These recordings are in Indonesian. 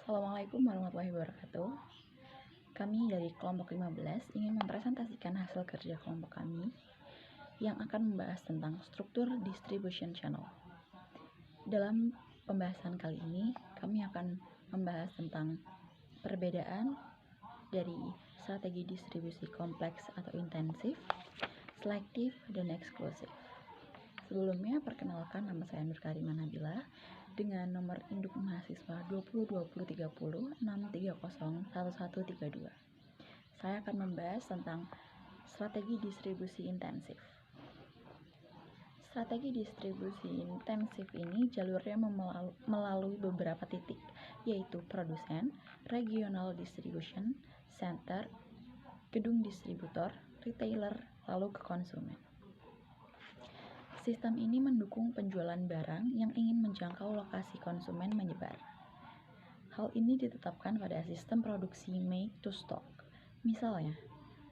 Assalamualaikum warahmatullahi wabarakatuh. Kami dari kelompok 15 ingin mempresentasikan hasil kerja kelompok kami yang akan membahas tentang struktur distribution channel. Dalam pembahasan kali ini, kami akan membahas tentang perbedaan dari strategi distribusi kompleks atau intensif, selektif, dan eksklusif. Sebelumnya, perkenalkan, nama saya Nur Karima Nabila dengan nomor induk mahasiswa 20203063011132. Saya akan membahas tentang strategi distribusi intensif. Strategi distribusi intensif ini jalurnya melalui beberapa titik, yaitu produsen, regional distribution, center, gedung distributor, retailer, lalu ke konsumen. Sistem ini mendukung penjualan barang yang ingin menjangkau lokasi konsumen menyebar. Hal ini ditetapkan pada sistem produksi make to stock. Misalnya,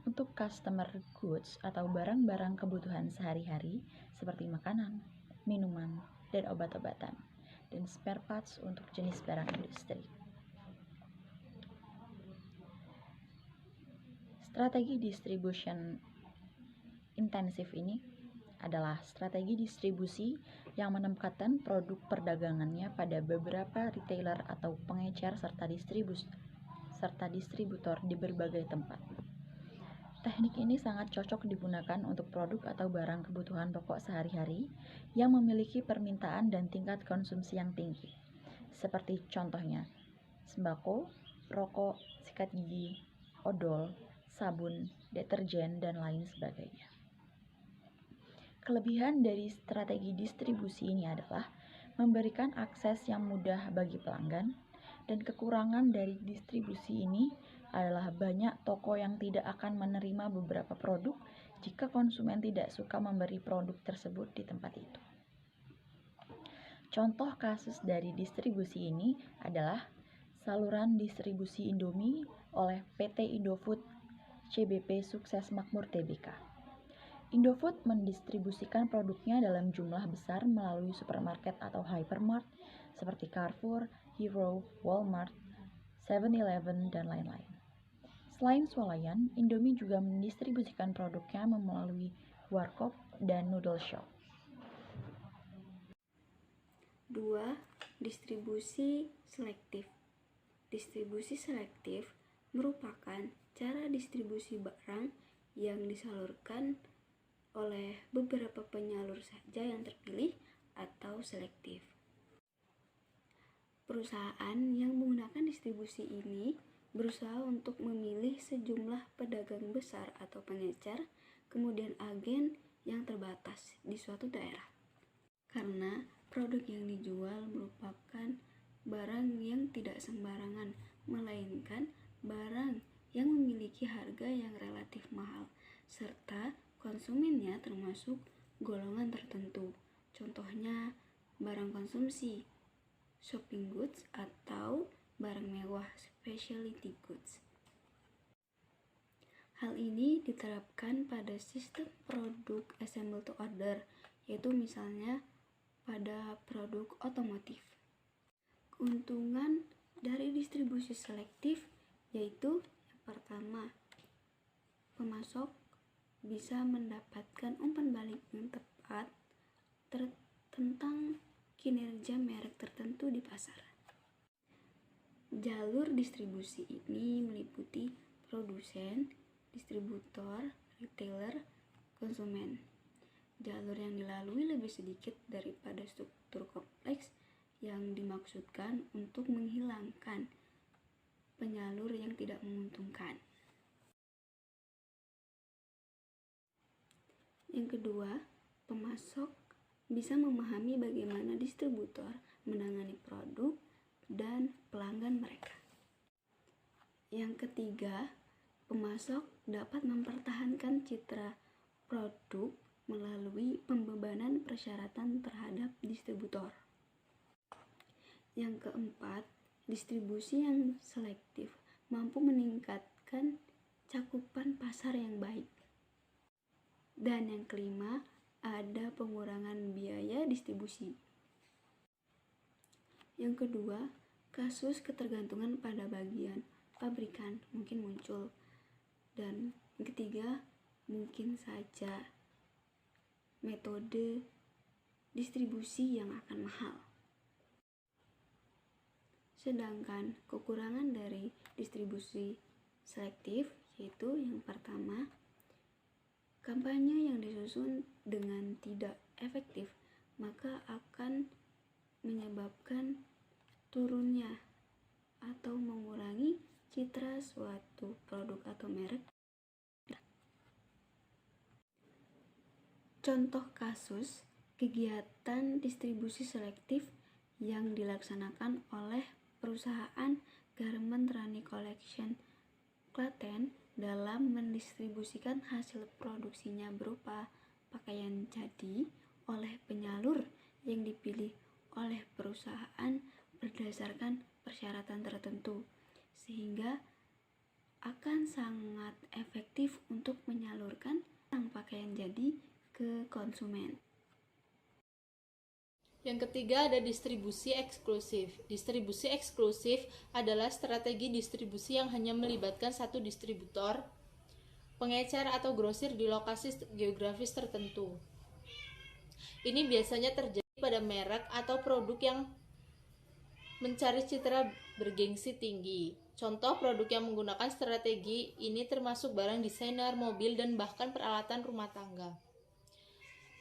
untuk customer goods atau barang-barang kebutuhan sehari-hari seperti makanan, minuman, dan obat-obatan, dan spare parts untuk jenis barang industri. Strategi distribution intensif ini adalah strategi distribusi yang menempatkan produk perdagangannya pada beberapa retailer atau pengecer serta distributor di berbagai tempat. Teknik ini sangat cocok digunakan untuk produk atau barang kebutuhan pokok sehari-hari yang memiliki permintaan dan tingkat konsumsi yang tinggi, seperti contohnya sembako, rokok, sikat gigi, odol, sabun, deterjen, dan lain sebagainya. Kelebihan dari strategi distribusi ini adalah memberikan akses yang mudah bagi pelanggan, dan kekurangan dari distribusi ini adalah banyak toko yang tidak akan menerima beberapa produk jika konsumen tidak suka memberi produk tersebut di tempat itu. Contoh kasus dari distribusi ini adalah saluran distribusi Indomie oleh PT Indofood CBP Sukses Makmur Tbk. Indofood mendistribusikan produknya dalam jumlah besar melalui supermarket atau hypermart seperti Carrefour, Hero, Walmart, 7-Eleven, dan lain-lain. Selain swalayan, Indomie juga mendistribusikan produknya melalui warkop dan noodle shop. 2. Distribusi selektif. Distribusi selektif merupakan cara distribusi barang yang disalurkan oleh beberapa penyalur saja yang terpilih atau selektif. Perusahaan yang menggunakan distribusi ini berusaha untuk memilih sejumlah pedagang besar atau pengecer, kemudian agen yang terbatas di suatu daerah. Karena produk yang dijual merupakan barang yang tidak sembarangan, melainkan barang yang memiliki harga yang relatif mahal, serta konsumennya termasuk golongan tertentu. Contohnya barang konsumsi, shopping goods, atau barang mewah, specialty goods. Hal ini diterapkan pada sistem produk assemble to order, yaitu misalnya pada produk otomotif. Keuntungan dari distribusi selektif yaitu yang pertama, pemasok bisa mendapatkan umpan balik yang tepat tentang kinerja merek tertentu di pasar. Jalur distribusi ini meliputi produsen, distributor, retailer, konsumen. Jalur yang dilalui lebih sedikit daripada struktur kompleks yang dimaksudkan untuk menghilangkan penyalur yang tidak menguntungkan. Yang kedua, pemasok bisa memahami bagaimana distributor menangani produk dan pelanggan mereka. Yang ketiga, pemasok dapat mempertahankan citra produk melalui pembebanan persyaratan terhadap distributor. Yang keempat, distribusi yang selektif mampu meningkatkan cakupan pasar yang baik. Dan yang kelima, ada pengurangan biaya distribusi. Yang kedua, kasus ketergantungan pada bagian pabrikan mungkin muncul. Dan yang ketiga, mungkin saja metode distribusi yang akan mahal. Sedangkan kekurangan dari distribusi selektif yaitu yang pertama, kampanye yang disusun dengan tidak efektif maka akan menyebabkan turunnya atau mengurangi citra suatu produk atau merek. Contoh kasus kegiatan distribusi selektif yang dilaksanakan oleh perusahaan Garment Rani Collection Klaten dalam mendistribusikan hasil produksinya berupa pakaian jadi oleh penyalur yang dipilih oleh perusahaan berdasarkan persyaratan tertentu, sehingga akan sangat efektif untuk menyalurkan pakaian jadi ke konsumen. Yang ketiga ada distribusi eksklusif. Distribusi eksklusif adalah strategi distribusi yang hanya melibatkan satu distributor, pengecer atau grosir di lokasi geografis tertentu. Ini biasanya terjadi pada merek atau produk yang mencari citra bergengsi tinggi. Contoh produk yang menggunakan strategi ini termasuk barang desainer, mobil, dan bahkan peralatan rumah tangga.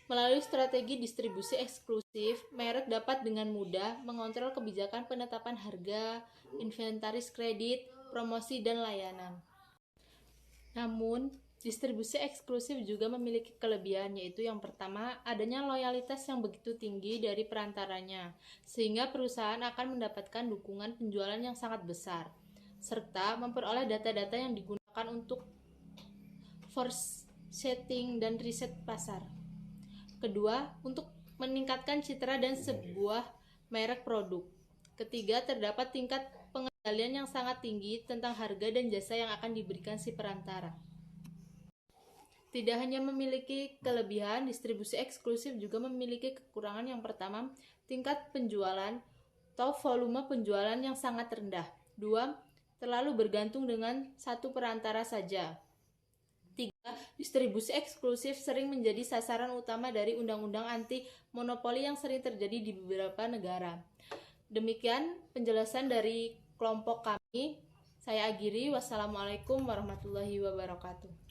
Melalui strategi distribusi eksklusif, merek dapat dengan mudah mengontrol kebijakan penetapan harga, inventaris kredit, promosi, dan layanan. Namun, distribusi eksklusif juga memiliki kelebihan, yaitu yang pertama, adanya loyalitas yang begitu tinggi dari perantaranya, sehingga perusahaan akan mendapatkan dukungan penjualan yang sangat besar, serta memperoleh data-data yang digunakan untuk forecasting dan riset pasar. Kedua, untuk meningkatkan citra dan sebuah merek produk. Ketiga, terdapat tingkat pengendalian yang sangat tinggi tentang harga dan jasa yang akan diberikan si perantara. Tidak hanya memiliki kelebihan, distribusi eksklusif juga memiliki kekurangan. Yang pertama, tingkat penjualan atau volume penjualan yang sangat rendah. 2, terlalu bergantung dengan satu perantara saja. 3. Distribusi eksklusif sering menjadi sasaran utama dari undang-undang anti monopoli yang sering terjadi di beberapa negara. Demikian penjelasan dari kelompok kami. Saya Agiri. Wassalamualaikum warahmatullahi wabarakatuh.